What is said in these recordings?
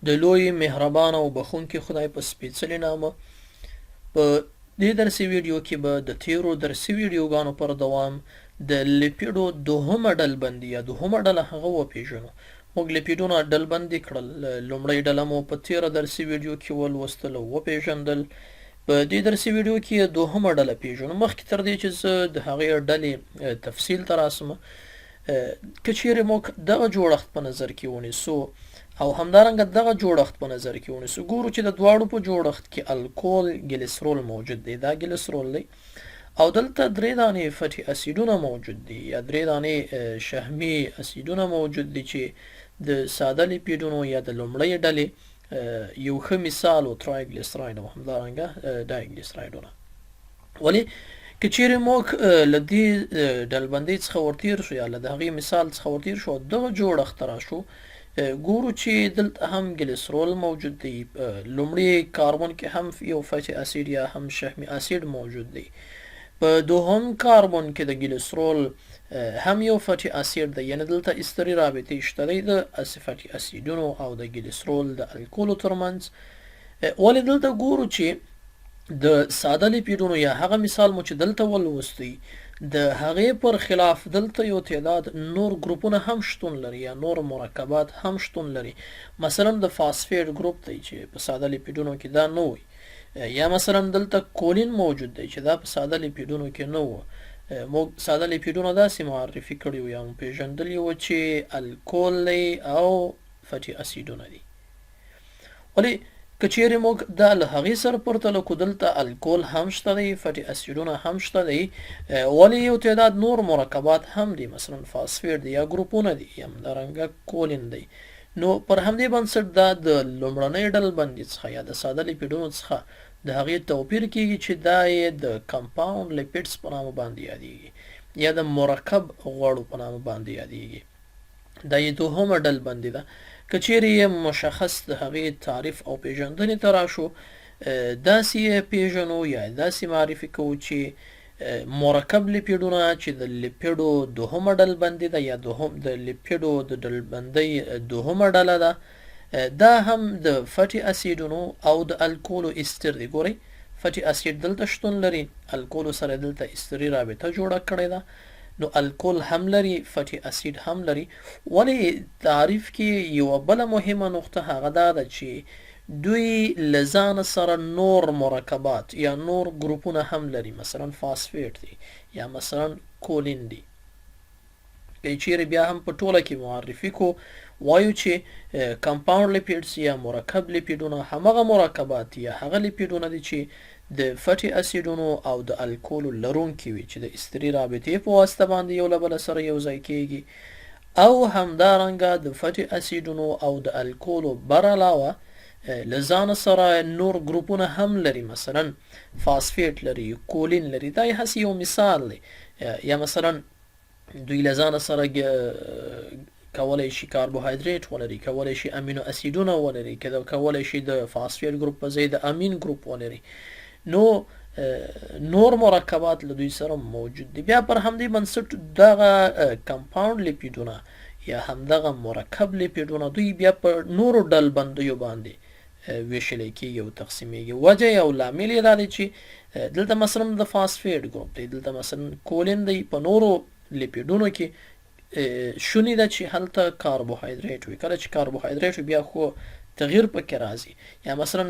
د لوی مهربان او بخښونکي خدای په سپېڅلي نامه په دې درسي ویډیو کې به د تیرو درسي ویډیوګانو پر دوام د لیپیډو دوهمه ډلبندي یا دوهمه ډله هغه وپېژنو. موږ لیپیډونه ډلبندي کړل. لومړۍ ډله مو په تیره درسي ویډیو کې ولوستل او وپېژندل. په دې درسي ویډیو کې دوهمه ډله پېژنو. مخکې تر دې چې زه د هغې ډلې تفصیل ته راسم، که چیرې موږ دغه جوړښت په نظر کې ونیسو او همدارنګه دغه جوړښت په نظر کې ونیسو، ګورو چې د دواړو په جوړښت کې الکول ګلیسرول موجود دی. دا ګلیسرول دی او دلته درې دانې فټي اسیدونه موجود دي یا درې دانې شحمي اسیدونه موجود دي چې د ساده لیپیډونو یا د لومړۍ ډلې یو ښه مثال و ترایګلیسراید او همدارنګه ډایګلیسرایډونه. ولې که چیرې موږ له دې ډلبندۍ څخه ورتېر شو یا له د هغې مثال څخه ورتېر شو دغه جوړښت ته راشو، ګورو چې دلته هم ګلیسرول موجود دی. لومړي کاربن کې هم یو فټي اسید یا هم شحمي اسید موجود دی. په دوهم کاربن کې د ګلیسرول هم یو فټي اسید دی، یعنی دلته استري رابطې شته دی د فټي اسیدونو او د ګلیسرول د الکولو ترمنځ. ولې دلته ګورو چې د ساده لیپیډونو یا هغه مثال مو چې دلته ولوستی د هغې پر خلاف دلته یو تعداد نور ګروپونه هم شتون لري یا نور مرکبات هم شتون لري. مثلا د فاسفیټ ګروپ دی چې په ساده لیپیډونو کې دا نه وي، یا مثلا دلته کولین موجود دی چې دا په ساده لیپیډونو کې نه و. موږ ساده لیپیډونه داسې معرفي کړي وو یا موږ پېژندلي وو چې الکول دی او فټي اسیدونه دي. ولې که چیرې موږ دا له هغې سره پرتله کړو، دلته الکول هم شته دی، فټي اسیدونه هم شته دی، ولې یو تعداد نور مرکبات هم دي، مثلا فاسفیټ دی یا ګروپونه دي یا همدارنګه کولین دی. نو پر همدې بنسټ دا د لومړنۍ ډلبندي څخه یا د ساده لیپیډونو څخه د هغې توپیر کیږي چې دا یې د کمپاوند لیپیډس په نامه باندې یادیږي یا د مرکب غوړو په نامه باندې یادیږي. دا یې دوهمه ډلبندي ده. که چیرې یې مشخص د هغې تعریف او پیژندنې ته راشو، داسې یې پیژنو یا داسې معرفي کوو چې مرکب لیپیډونه چې د لیپیډو دوهمه ډلبندي ده یا د لیپیډو د ډلبندۍ دوهمه ډله ده، دا هم د فټي اسیدونو او د الکولو استر دی. ګورئ فټي اسید دلته شتون لري، الکولو سره دلته استري رابطه جوړه کړې ده. نو الکول هم لري، فټي اسید هم لري. ولې تعریف کې یوه بله مهمه نقطه هغه دا ده چې دوی له ځانه سره نور مرکبات یا نور ګروپونه هم لري، مثلا فاسفیټ دی یا مثلا کولین دی. که چیرې بیا هم په ټوله کې معرفي کو وایو چې کمپاوند لیپیډس یا مرکب لیپیډونه همغه مرکبات یا هغه لیپیډونه دي چې د فټي اسیدونو او د الکولو لرونکي وي چې د استري رابطې په واسطه باندې یو له بله سره یو ځای کیږي، او همدارنګه د فټي اسیدونو او د الکولو بر علاوه له ځانه سره نور ګروپونه هم لري، مثلا فاسفیټ لري، کولین لري. دا یې هسې یو مثال دی. یا مثلا دوی له ځانه سره کولی شي کاربوهایدریټ ولري، کولی شي امینو اسیدونه ولري، کولی شي د فاسفیټ ګروپ په ځای د امین ګروپ ولري. نو نور مرکبات له دوی سره موجود دي. بیا پر همدې بنسټ دغه کمپاوند لیپیډونه یا همدغه مرکب لیپیډونه دوی بیا په نورو ډلبندیو باندې ویشلی کېږي او تقسیمیږي. وجه او لامل یې دا دی چې دلته مثلا د فاسفیټ ګروپ دی، دلته مثلا کولین دی. په نورو لیپیډونو کې شونې ده چې هلته کاربوهایدریټ وي. کله چې کاربوهایدریټ وي بیا خو تغییر پکې راځي. یا مثلا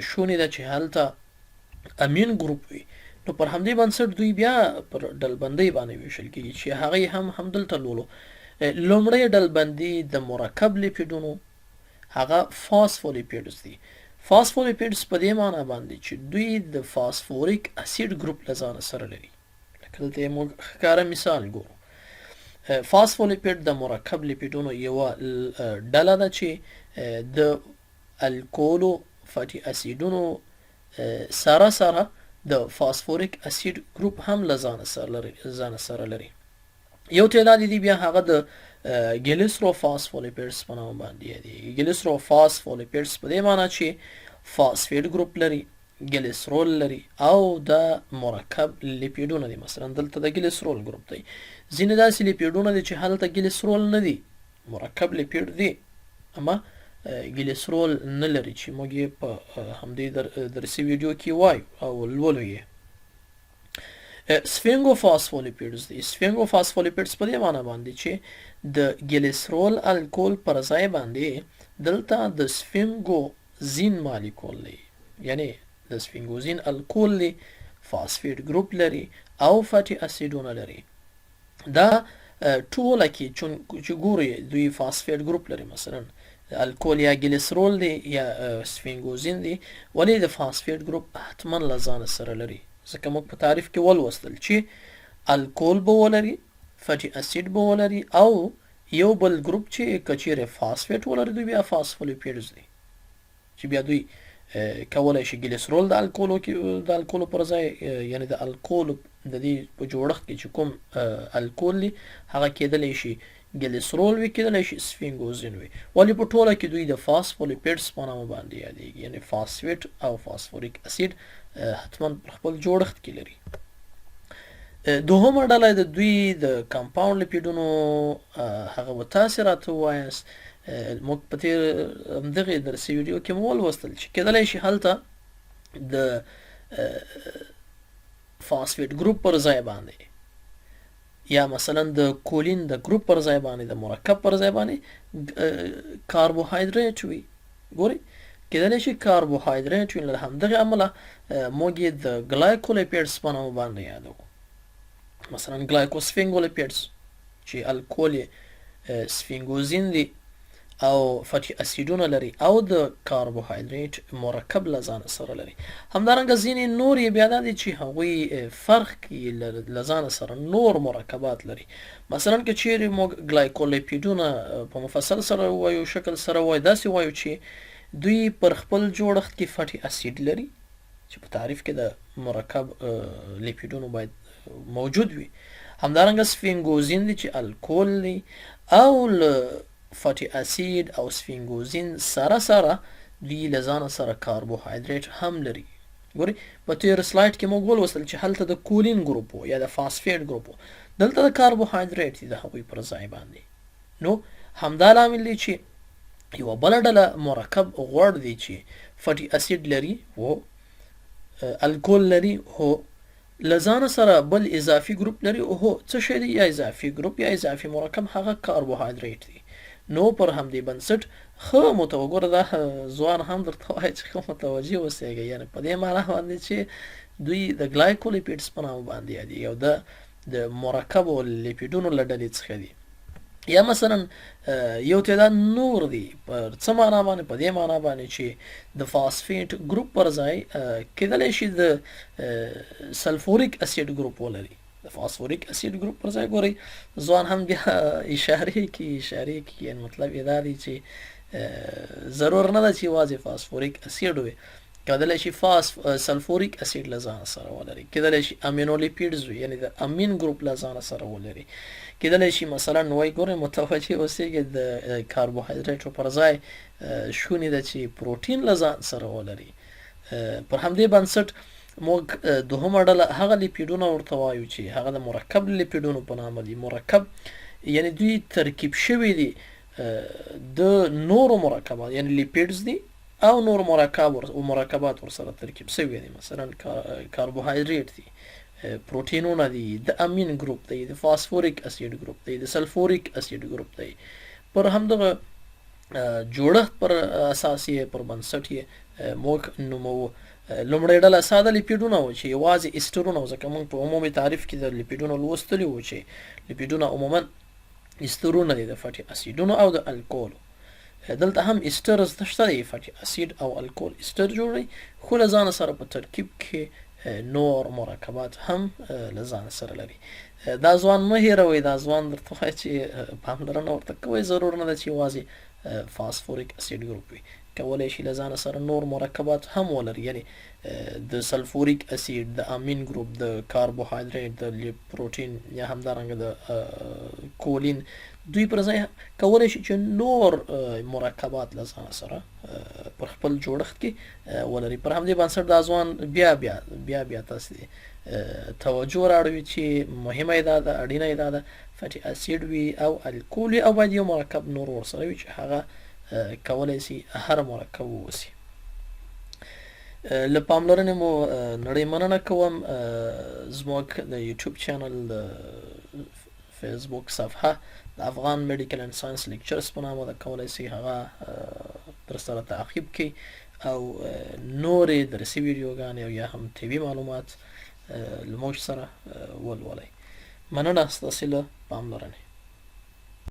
شونې ده چې هلته امین ګروپ وي. نو پر همدې بنسټ دوی بیا پر ډلبندۍ باندې ویشل کېږي چې هغه هم دلته لولو. لومړی ډلبندي د مرکب لیپیډونو هغه فاسفولیپیډس دي. فاسفولیپیډس په دې معنی باندې چې دوی د فاسفوریک اسید ګروپ له ځانه سره لري. لکه دلته یې موږ ښکاره مثال ګورو. فاسفولیپیډ د مرکب لیپیډونو یوه ډله ده چې د الکولو فټي اسیدونو سره د فاسفوریک اسید ګروپ هم له ځانه سره لري. یو تعداد دي بیا هغه د ګلیسرو فاسفولیپیډس په نامه باندې یادېږي. ګلیسرو فاسفولیپیډس په دې معنی چې فاسفیټ ګروپ لري، ګلیسرول لري او د مرکب لیپیډونه دي. مثلا دلته د ګلیسرول ګروپ دی. ځینې داسې لیپیډونه دي چې هلته ګلیسرول نه دي، مرکب لیپیډ دي، اما ګلیسرول نه لري چې موږ یې په همدې درسي ویډیو کې وایو او لولو یې. سفینګوفاسفولیپیډز دي. سفینګوفاسفولیپیډز په دې معنی باندې چې د ګلیسرول الکول پر ځای باندې دلته د سفینګوزین مالیکول دی، یعنی د سفینګوزین الکول دی، فاسفیټ ګروپ لري او فاټي اسیډونه لري. دا ټوله کې چې ګوري دوی فاسفیټ ګروپ لري، مثلا الکول یا ګلیسرول دی یا سفینګوزین دی، ولې د فاسفیټ ګروپ حتما له ځان سره لري، ځکه موږ په تعریف کې ولوستل چې الکول به ولري، فاټي اسید به ولري او یو بل ګروپ چې کچیرې فاسفیټ ولري دوی بیا فاسفولیپیډز دي چې بیا دوی کولای شي ګلیسرول د الکولو پر ځای، یعنی د الکول د دې په جوړښت کې چې کوم الکول دی هغه کېدلی شي ګلیسرول وي، کېدلی شي سفینګوزین وي، ولې په ټوله کې دوی د فاسفولیپیډز په نامه باندې یادېږي، یعنی فاسفیټ او فاسفوریک اسید حتما پر خپل جوړښت کې لري. دوهمه ډله د دوی د کمپاوند لیپیډونو هغه به تاسې راته ووایاست. موږ په تېر همدغې درسي ویډیو کې مو ولوستل چې کېدلی شي هلته د فاسفیټ ګروپ پر ځای باندې یا مثلا د کولین د ګروپ پر ځای باندې د مرکب پر ځای باندې کاربوهایدریټ وي. ګورئ کېدلی شي کاربوهایدریټ وي، له همدغې امله موږ یې د ګلایکولیپیډز په نامه باندې یادوو، مثلا ګلایکوسفینګولیپیډز چې الکول یې سفینګوزین دی او فاټي اسیډونه لري او د کاربوهایدریټ مرکب له ځانه سره لري. همدارنګه ځینې نور یې بیا دا دي چې هغوی فرق کوي له ځانه سره نور مرکبات لري، مثلا که چیرې موږ ګلایکولیپیډونه په مفصل سره ووایو، شکل سره ووایو، داسې وایو چې دوی پر خپل جوړښت کې فاټي اسید لري چې په تعریف کې د مرکب لیپیډونو باید موجود وي. همدارنګه سفینګوزین دی چې الکول دی او فاټي اسید او سفینګوزین سره دوی له ځانه سره کاربوهایدریټ هم لري. ګورئ په تېر سلایډ کې موږ ولوستل چې هلته د کولین ګروپ و یا د فاسفیټ ګروپ و، دلته د کاربوهایدریټ دی د هغوی پر ځای باندې. نو همدا لامل دی چې یوه بله ډله مرکب غوړ دی چې فاټي اسید لري و الکول لري هو، له ځانه سره بل اضافي ګروپ لري هو، څه شی دی؟ یا اضافي ګروپ یا اضافي مرکب، هغه کاربوهایدریټ دی. نو پر همدې بنسټ ښه متوګوره دا ځوان هم درته وایي چې ښه متوجه اوسېږئ، یعنې په دې معنا باندې چې دوی د ګلایکولیپیډز په نامه باندې یادېږي او د مرکبو لیپیډونو له ډلې څخه دي. یا مثلا یو تعداد نور دی، پر څه معنا باندې؟ په دې معنا باندې چې د فاسفیټ ګروپ پر ځای کېدلی شي د سلفوریک اسید ګروپ ولري. د فاسفوریک اسید ګروپ پر ځای ګورئ ځوان هم بیا اشارې کوي، یعنی مطلب یې دا دی چې ضرور نه ده چې یوازې فاسفوریک اسید وي، کېدلی شي سلفوریک اسید له ځان سره ولري، کېدلی شي امینولیپیډز وي، یعنی د امین ګروپ له ځان سره ولري، کېدلی شي مثلا وایي ګورئ متوجه اوسېږئ د کاربوهایدریټو پر ځای شونې ده چې پروټین له ځان سره ولري. پر همدې بنسټ موږ دوهمه ډله هغه لیپیډونه ورته وایو چې هغه د مرکب لیپیډونو په نامه دي. مرکب یعنی دوی ترکیب شوي دي د نورو مرکبات، یعنی لیپیډز دي او نور مرکبات ورسره ترکیب شوي دي، مثلا کاربوهایدریټ دي، پروټینونه دي، د امین ګروپ دی، د فاسفوریک اسید ګروپ دی، د سلفوریک اسید ګروپ دی. پر همدغه جوړښت پر اساس یې پر بنسټ یې موږ نوموو. لومړۍ ډله ساده لیپیډونه وو چې یوازې ایسټرونه وو، ځکه موږ په عمومي تعریف کې د لیپیډونو لوستلي وو چې لیپیډونه عموما ایسټرونه دي د فاټي اسیډونو او د الکولو. دلته هم ایسټر زده شته دی، فاټي اسید او الکول ایسټر جوړوي، خو له ځانه سره په ترکیب کې نور مرکبات هم له ځان سره لري. دا ځوان مه هېروئ، دا ځوان درته وایي چې پاملرنه ورته کوئ، ضرور نه ده چې یوازې فاسفوریک اسید ګروپ وي، کولی شي له ځانه سره نور مرکبات هم ولري، یعنی د سلفوریک اسید، د امین ګروپ، د کاربوهایدریټ، د پروټین یا همدارنګه د کولین، دوی پر ځای کولی شي چې نور مرکبات له ځانه سره پر خپل جوړښت کې ولري. پر همدې بنسټ دا ځوان بیا تاسې توجه راړوي چې مهمه یې دا ده، اړینه یې دا ده فاټي اسید وي او الکول وي او باید یو مرکب نور ورسره وي چې هغه کولای سي هر مرکب ووسي. له پاملرنې مو نړۍ مننه کوم. زموږ د یوټیوب چینل د فیسبوک صفحه د افغان میډیکل اند ساينس لیکچرز په نامه ده، کولای سي هغه در سره تعقیب کړئ او نورې درسي ویډیوګانې او یا هم طبي معلومات له موږ سره ولولئ. مننه ستاسې له پاملرنې.